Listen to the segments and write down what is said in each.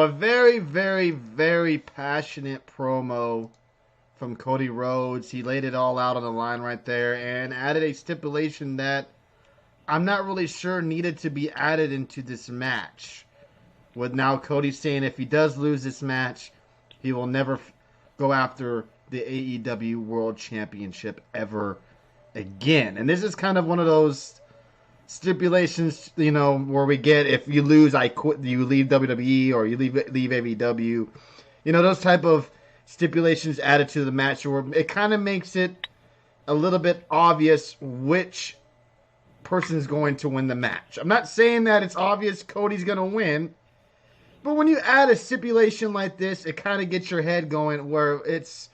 A very, very, very passionate promo from Cody Rhodes. He laid it all out on the line right there and added a stipulation that I'm not really sure needed to be added into this match. With now Cody saying if he does lose this match, he will never go after the AEW World Championship ever again. And this is kind of one of those stipulations, where we get if you lose, I quit. You leave WWE or you leave AEW. Those type of stipulations added to the match where it kind of makes it a little bit obvious which person's going to win the match. I'm not saying that it's obvious Cody's going to win, but when you add a stipulation like this, it kind of gets your head going where it's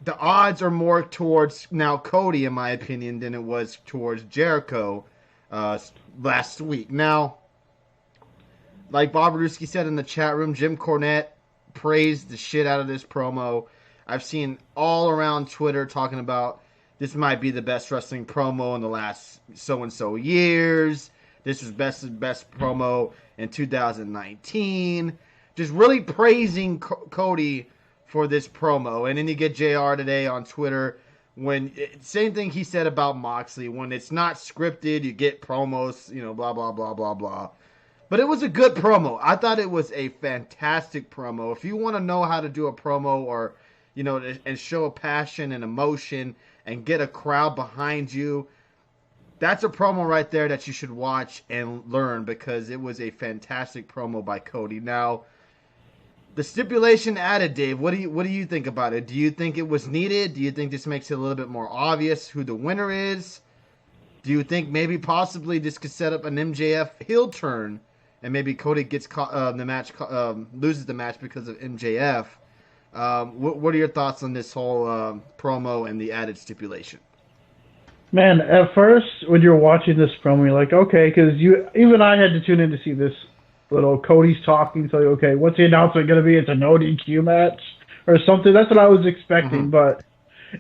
the odds are more towards now Cody, in my opinion, than it was towards Jericho last week. Now, like Bob Ruski said in the chat room, Jim Cornette praised the shit out of this promo. I've seen all around Twitter talking about this might be the best wrestling promo in the last so-and-so years. This is best promo in 2019. Just really praising Cody for this promo. And then you get JR today on Twitter. Same thing he said about Moxley. When it's not scripted, you get promos, blah, blah, blah, blah, blah. But it was a good promo. I thought it was a fantastic promo. If you want to know how to do a promo or, and show a passion and emotion and get a crowd behind you, that's a promo right there that you should watch and learn because it was a fantastic promo by Cody. Now, the stipulation added, Dave, what do you think about it? Do you think it was needed? Do you think this makes it a little bit more obvious who the winner is? Do you think maybe possibly this could set up an MJF heel turn and maybe Cody gets loses the match because of MJF? What are your thoughts on this whole promo and the added stipulation? Man, at first when you're watching this promo, you're like, okay, because even I had to tune in to see this little Cody's talking. So okay, what's the announcement going to be? It's a no DQ match or something. That's what I was expecting, but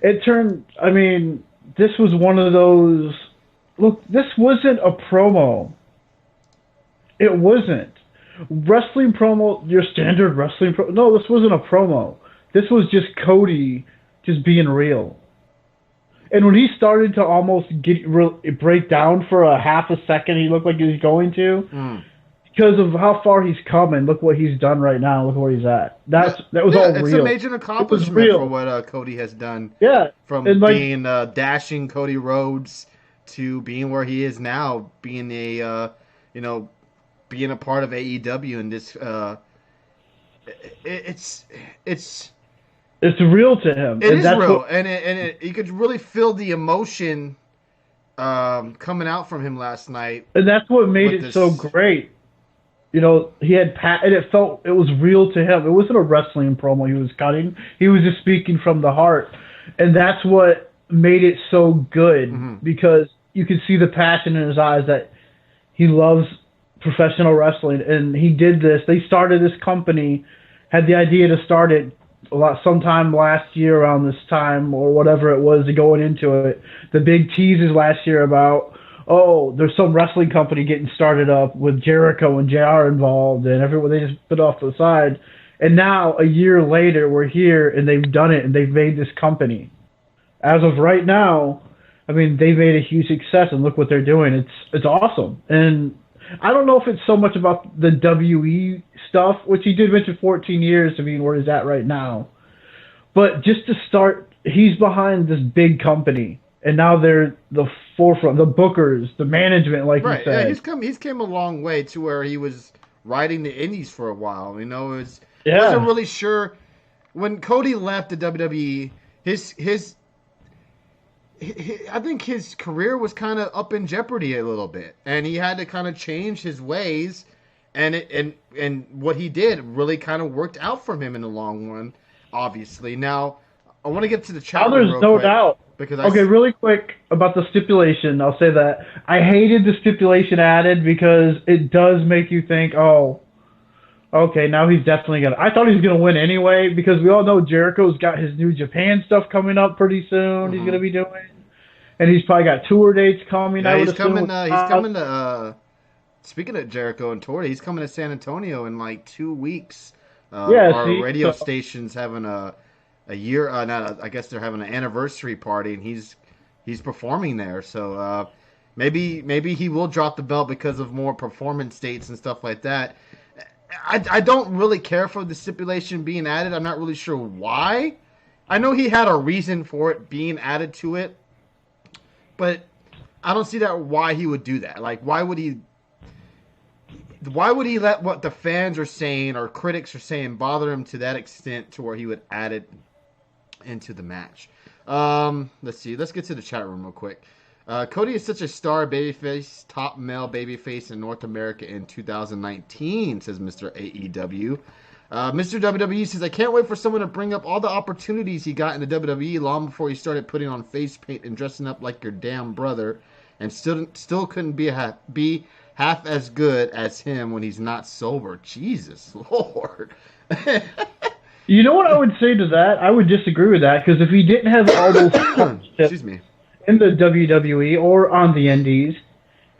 it turned. I mean, this was one of those. Look, this wasn't a promo. It wasn't wrestling promo. Your standard wrestling promo. No, this wasn't a promo. This was just Cody just being real. And when he started to almost break down for a half a second, he looked like he was going to. Because of how far he's come and look what he's done right now, look where he's at. That was all real. It's a major accomplishment for what Cody has done. Yeah. From being dashing Cody Rhodes to being where he is now, being being a part of AEW and this it's real to him. It is real, and you could really feel the emotion coming out from him last night. And that's what made it so great. He had and it was real to him. It wasn't a wrestling promo he was cutting. He was just speaking from the heart. And that's what made it so good because you could see the passion in his eyes that he loves professional wrestling. And he did this. They started this company, had the idea to start it sometime last year around this time or whatever it was going into it. The big teases last year about, there's some wrestling company getting started up with Jericho and JR involved and everyone, they just put off to the side. And now, a year later, we're here and they've done it and they've made this company. As of right now, I mean, they've made a huge success and look what they're doing. It's awesome. And I don't know if it's so much about the WE stuff, which he did mention 14 years to mean where he's at right now. But just to start, he's behind this big company. And now they're the forefront, the bookers, the management, like you said. Yeah, he's come a long way to where he was riding the indies for a while. Wasn't really sure when Cody left the WWE. I think his career was kind of up in jeopardy a little bit, and he had to kind of change his ways. And what he did really kind of worked out for him in the long run. Obviously, now I want to get to the chat. There's no doubt. Really quick about the stipulation, I'll say that I hated the stipulation added because it does make you think, okay, now he's definitely gonna. I thought he was gonna win anyway because we all know Jericho's got his New Japan stuff coming up pretty soon. He's gonna be doing, and he's probably got tour dates coming. Yeah, he's coming to Speaking of Jericho and Tori, he's coming to San Antonio in like 2 weeks. Yeah, Our see, radio so station's having a year. Not a, I guess they're having an anniversary party, and he's performing there. So maybe he will drop the belt because of more performance dates and stuff like that. I don't really care for the stipulation being added. I'm not really sure why. I know he had a reason for it being added to it, but I don't see that why he would do that. Like, why would he let what the fans are saying or critics are saying bother him to that extent to where he would add it into the match? Let's see. Let's get to the chat room real quick. Cody is such a star babyface, top male babyface in North America in 2019, says Mr. AEW. Mr. WWE says, I can't wait for someone to bring up all the opportunities he got in the WWE long before he started putting on face paint and dressing up like your damn brother, and still couldn't be half as good as him when he's not sober. Jesus Lord. you know what I would say to that? I would disagree with that because if he didn't have all those Excuse me. in the WWE or on the Indies,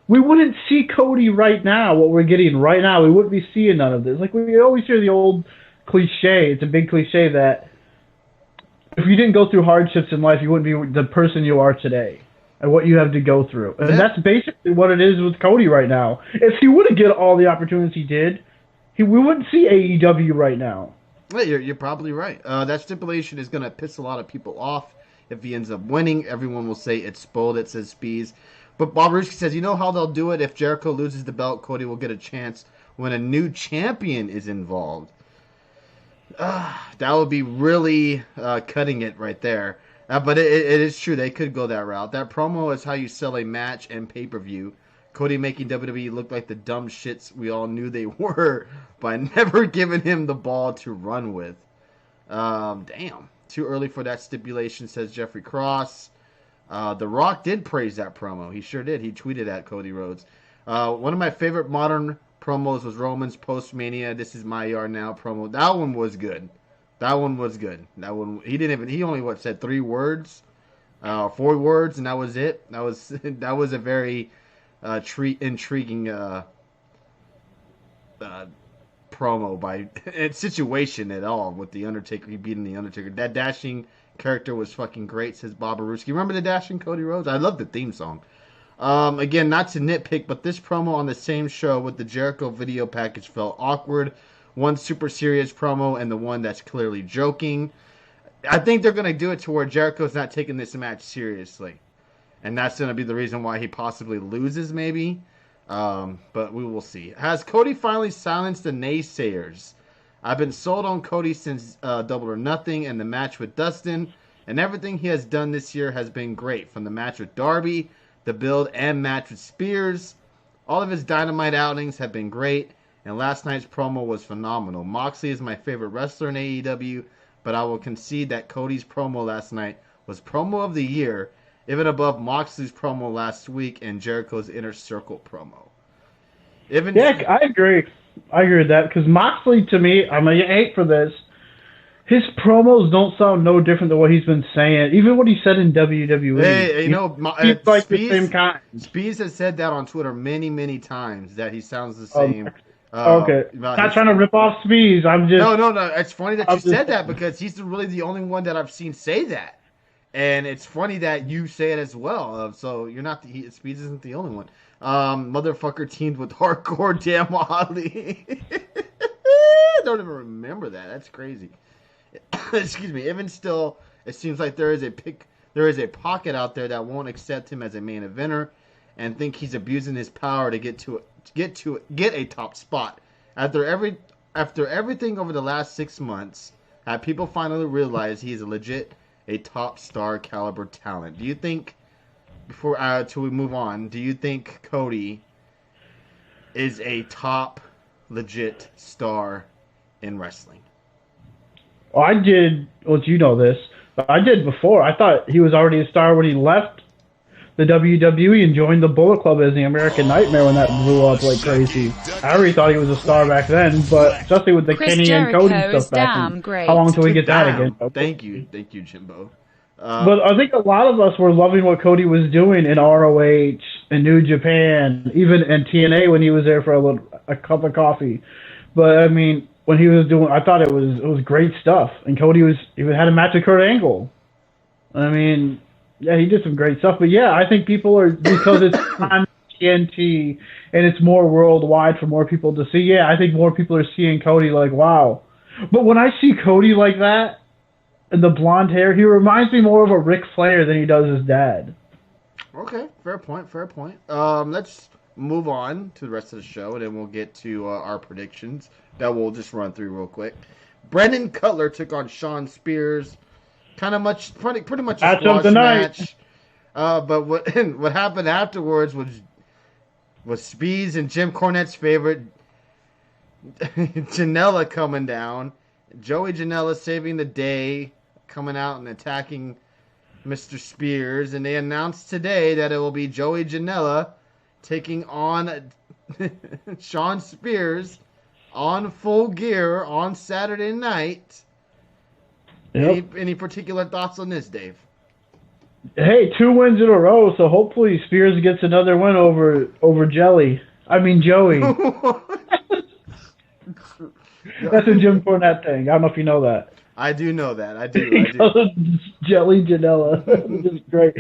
we wouldn't see Cody right now, what we're getting right now. We wouldn't be seeing none of this. Like, we always hear the old cliche, it's a big cliche that if you didn't go through hardships in life, you wouldn't be the person you are today and what you have to go through. And that's basically what it is with Cody right now. If he would have get all the opportunities he did, we wouldn't see AEW right now. Well, you're probably right. That stipulation is going to piss a lot of people off. If he ends up winning, everyone will say it's spoiled, it says Spees. But Bob Ruski says, you know how they'll do it? If Jericho loses the belt, Cody will get a chance when a new champion is involved. That would be really cutting it right there. But it is true. They could go that route. That promo is how you sell a match and pay-per-view. Cody making WWE look like the dumb shits we all knew they were by never giving him the ball to run with. Damn. Too early for that stipulation, says Jeffrey Cross. The Rock did praise that promo. He sure did. He tweeted at Cody Rhodes. One of my favorite modern promos was Roman's post-Mania, This Is My Yard Now promo. That one was good. That one he only said 3 words, 4 words, and that was it. That was a very intriguing promo by situation at all with the Undertaker. He beating the Undertaker. That dashing character was fucking great, says Bob Aruski. Remember the dashing Cody Rhodes? I love the theme song. Again, not to nitpick, but this promo on the same show with the Jericho video package felt awkward. One super serious promo and the one that's clearly joking. I think they're going to do it to where Jericho's not taking this match seriously. And that's going to be the reason why he possibly loses, maybe. But we will see. Has Cody finally silenced the naysayers? I've been sold on Cody since Double or Nothing and the match with Dustin. And everything he has done this year has been great. From the match with Darby, the build and match with Spears. All of his Dynamite outings have been great. And last night's promo was phenomenal. Moxley is my favorite wrestler in AEW, but I will concede that Cody's promo last night was promo of the year, even above Moxley's promo last week and Jericho's Inner Circle promo. Yeah, I agree. I agree with that because Moxley, to me, I'm going to hate for this. His promos don't sound no different than what he's been saying. Even what he said in WWE. Hey, he's like the same kind. Spees has said that on Twitter many, many times that he sounds the same. Okay. Not trying to rip off Spees. I'm just... No. It's funny that you said that because he's really the only one that I've seen say that. And it's funny that you say it as well. So you're not... Spees isn't the only one. Motherfucker teamed with Hardcore Damn Ali. I don't even remember that. That's crazy. Excuse me. Even still, it seems like there is a pocket out there that won't accept him as a main eventer and think he's abusing his power to get a top spot. After everything over the last 6 months, have people finally realized he is a top star caliber talent? Do you think, till we move on, do you think Cody is a top legit star in wrestling? Well, I did. Well, you know this, but I did before. I thought he was already a star when he left the WWE and joined the Bullet Club as the American Nightmare when that blew up like crazy. I already thought he was a star back then, but especially with the Chris Kenny Jericho and Cody stuff back then. How long till we get that again? Thank you, Jimbo. But I think a lot of us were loving what Cody was doing in ROH and New Japan, even in TNA when he was there for a cup of coffee. But I mean, when he was doing, I thought it was great stuff. And Cody even had a match with Kurt Angle. I mean, yeah, he did some great stuff. But yeah, I think people are, because it's on TNT and it's more worldwide for more people to see. Yeah, I think more people are seeing Cody like, wow. But when I see Cody like that, and the blonde hair, he reminds me more of a Ric Flair than he does his dad. Okay, fair point. Let's move on to the rest of the show, and then we'll get to our predictions that we'll just run through real quick. Brendan Cutler took on Shawn Spears. Pretty much a squash match. But what happened afterwards was Speeds and Jim Cornette's favorite, Janela, coming down. Joey Janela saving the day, coming out and attacking Mr. Spears, and they announced today that it will be Joey Janela taking on Shawn Spears on Full Gear on Saturday night. Yep. Any particular thoughts on this, Dave? Hey, 2 wins in a row, so hopefully Spears gets another win over Joey. That's a Jim Cornette thing. I don't know if you know that. I do know that. I do. Jelly Janela. It's just great.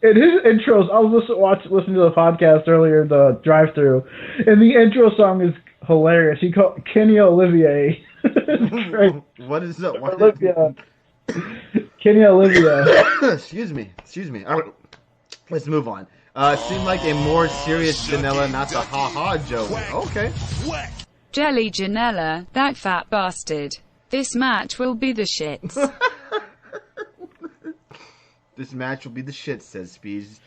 In his intros, I was listening to the podcast earlier, the drive-through, and the intro song is hilarious. He called Kenny Olivier. It's great. What is that? Olivia. Kenny Olivia. Excuse me. All right. Let's move on. Seemed like a more serious Janela, not the ha-ha Joey. Okay. Jelly Janela, that fat bastard. This match will be the shits. This match will be the shit, says Speeds.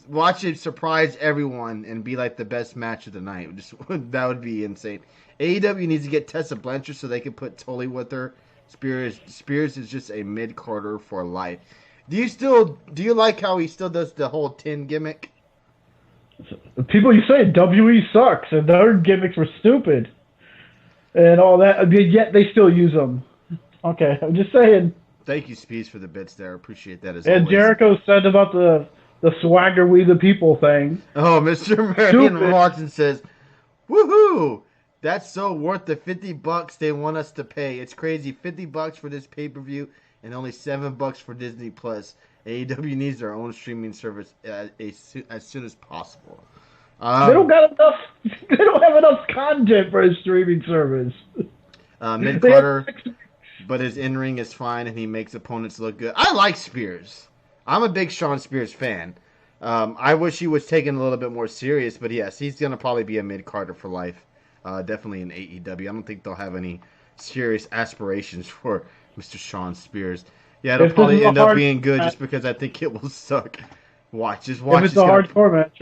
Watch it surprise everyone and be like the best match of the night. That would be insane. AEW needs to get Tessa Blanchard so they can put Tully with her. Spears is just a mid-carder for life. Do you like how he still does the whole 10 gimmick? People, you say WE sucks, and their gimmicks were stupid, and all that. Yet they still use them. Okay, I'm just saying. Thank you, Speeds, for the bits there. Appreciate that as always. And Jericho said about the swagger we the people thing. Oh, Mr. Marion Watson says, "Woohoo! That's so worth the $50 they want us to pay. It's crazy. $50 for this pay-per-view and only $7 for Disney Plus. AEW needs their own streaming service as soon as possible." They don't got enough. They don't have enough content for a streaming service. Mid-Carter, but his in-ring is fine and he makes opponents look good. I like Spears. I'm a big Shawn Spears fan. I wish he was taken a little bit more serious, but yes, he's going to probably be a mid-Carter for life. Definitely in AEW. I don't think they'll have any serious aspirations for Mr. Shawn Spears. Yeah, it'll probably end up being good just because I think it will suck. Watch. If it's a hardcore match.